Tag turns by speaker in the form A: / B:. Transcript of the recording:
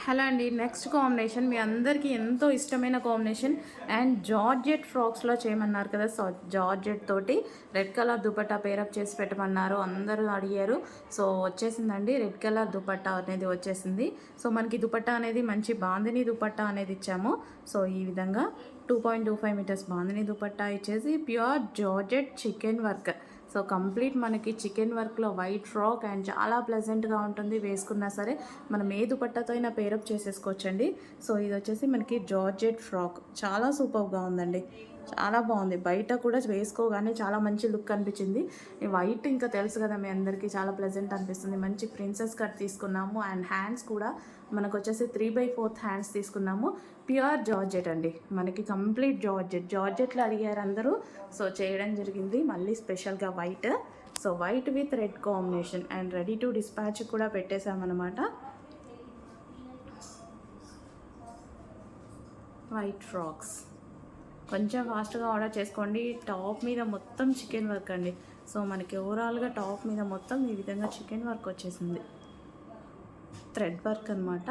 A: Hello అండి. Next combination మీ అందరికీ ఎంతో ఇష్టమైన కాంబినేషన్ అండ్ జార్జెట్ ఫ్రాక్స్లో చేయమన్నారు కదా. సో జార్జెట్ తోటి రెడ్ కలర్ దుపట్టా పేరప్ చేసి పెట్టమన్నారు, అందరూ అడిగారు. సో వచ్చేసిందండి, రెడ్ కలర్ దుపట్టా అనేది వచ్చేసింది. సో మనకి దుపట్టా అనేది మంచి బాందిని దుపట్టా అనేది ఇచ్చాము. సో ఈ విధంగా 2.25 మీటర్స్ బాందిని దుపట్టా ఇచ్చేసి pure georgette chicken work. So complete మనకి చికెన్ వర్క్లో వైట్ ఫ్రాక్ అండ్ చాలా ప్లెజెంట్గా ఉంటుంది. వేసుకున్నా సరే మనం ఏ దుపట్టాతో అయినా పేరప్ చేసేసుకోవచ్చండి. సో ఇది వచ్చేసి మనకి జార్జెట్ ఫ్రాక్, చాలా సూపర్గా ఉందండి, చాలా బాగుంది. బయట కూడా వేసుకోగానే చాలా మంచి లుక్ అనిపించింది. ఈ వైట్ ఇంకా తెలుసు కదా మీ అందరికీ, చాలా ప్లెజెంట్ అనిపిస్తుంది. మంచి ప్రిన్సెస్ కట్ తీసుకున్నాము అండ్ హ్యాండ్స్ కూడా మనకు వచ్చేసి 3/4 హ్యాండ్స్ తీసుకున్నాము. ప్యూర్ జార్జెట్ అండి, మనకి కంప్లీట్ జార్జెట్లో అడిగారు అందరూ. సో చేయడం జరిగింది మళ్ళీ స్పెషల్గా white. So white with red combination and ready to dispatch కూడా పెట్టేశామన్నమాట. వైట్ ఫ్రాక్స్ కొంచెం ఫాస్ట్గా ఆర్డర్ చేసుకోండి. టాప్ మీద మొత్తం చికెన్ వర్క్ అండి. సో మనకి ఓవరాల్గా టాప్ మీద మొత్తం ఈ విధంగా చికెన్ వర్క్ వచ్చేసింది, థ్రెడ్ వర్క్ అనమాట.